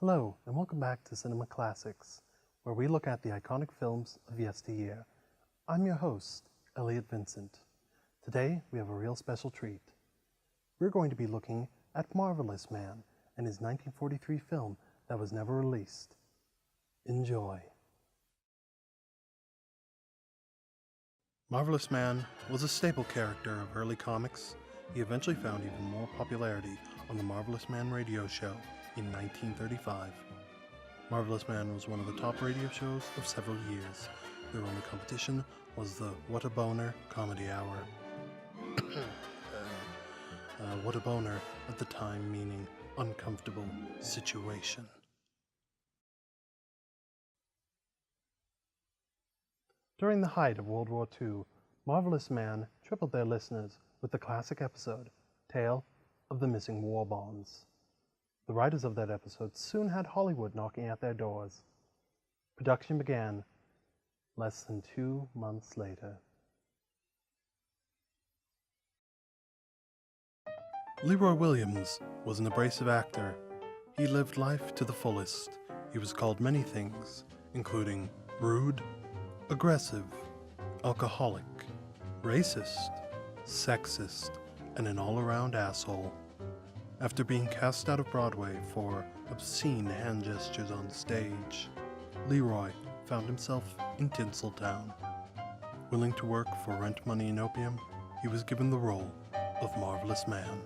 Hello, and welcome back to Cinema Classics, where we look at the iconic films of yesteryear. I'm your host, Elliot Vincent. Today, we have a real special treat. We're going to be looking at Marvelous Man and his 1943 film that was never released. Enjoy. Marvelous Man was a staple character of early comics. He eventually found even more popularity on the Marvelous Man radio show in 1935. Marvelous Man was one of the top radio shows of several years. Their only competition was the What a Boner Comedy Hour. What a Boner at the time meaning uncomfortable situation. During the height of World War II, Marvelous Man tripled their listeners with the classic episode, Tale of the Missing War Bonds. The writers of that episode soon had Hollywood knocking at their doors. Production began less than 2 months later. Leroy Williams was an abrasive actor. He lived life to the fullest. He was called many things, including rude, aggressive, alcoholic, racist, sexist, and an all-around asshole. After being cast out of Broadway for obscene hand gestures on stage, Leroy found himself in Tinseltown. Willing to work for rent money and opium, he was given the role of Marvelous Man.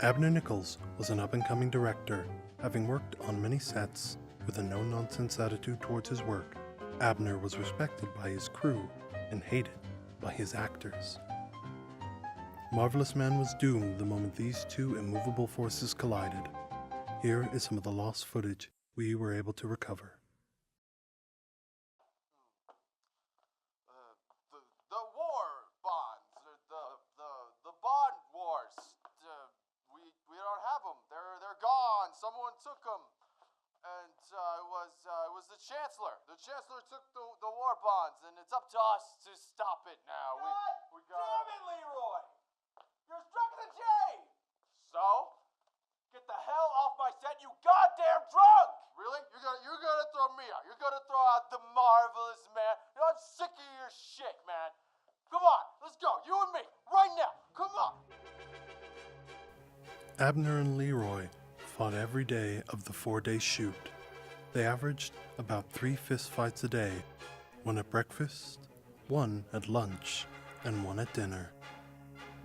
Abner Nichols was an up-and-coming director. Having worked on many sets with a no-nonsense attitude towards his work, Abner was respected by his crew and hated by his actors. Marvelous Man was doomed the moment these two immovable forces collided. Here is some of the lost footage we were able to recover. The war bonds, the bond wars. We don't have them. They're gone. Someone took them, and it was the Chancellor. The Chancellor took the war bonds, and it's up to us to stop it now. We got. Damn it, Leroy! You're struck in the J! So? Get the hell off my set, you goddamn drunk! Really? You're gonna throw me out. You're gonna throw out the Marvelous Man. You know, I'm sick of your shit, man. Come on, let's go. You and me, right now. Come on. Abner and Leroy fought every day of the 4-day shoot. They averaged about 3 fistfights a day, one at breakfast, one at lunch, and one at dinner.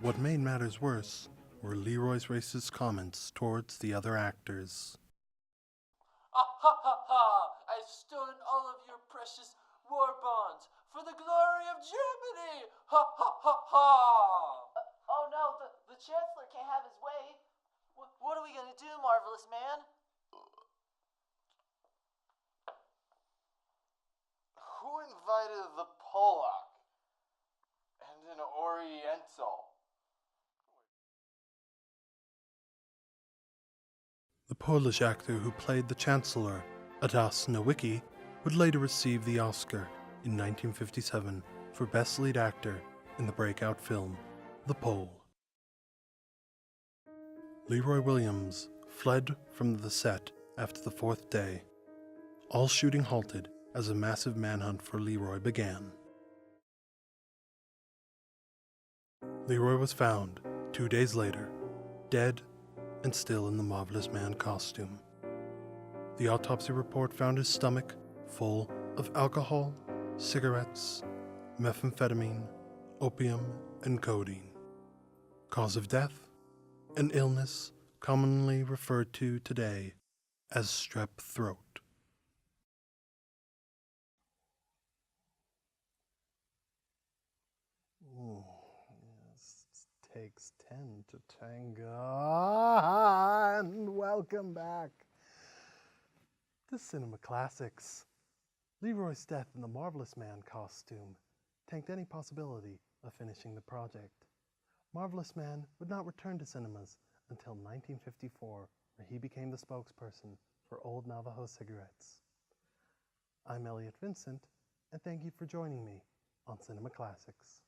What made matters worse were Leroy's racist comments towards the other actors. I've stolen all of your precious war bonds for the glory of Germany! Oh no, the Chancellor can't have his way. What are we gonna do, Marvelous Man? Who invited the Polak and an Oriental? The Polish actor who played the Chancellor, Adaś Nowicki, would later receive the Oscar in 1957 for Best Lead Actor in the breakout film, The Pole. Leroy Williams fled from the set after the 4th day. All shooting halted as a massive manhunt for Leroy began. Leroy was found 2 days later, dead and still in the Marvelous Man costume. The autopsy report found his stomach full of alcohol, cigarettes, methamphetamine, opium, and codeine. Cause of death? An illness commonly referred to today as strep throat. Yes, takes 10 to tango. And welcome back to Cinema Classics. Leroy's death in the Marvelous Man costume tanked any possibility of finishing the project. Marvelous Man would not return to cinemas until 1954, where he became the spokesperson for Old Navajo cigarettes. I'm Elliot Vincent, and thank you for joining me on Cinema Classics.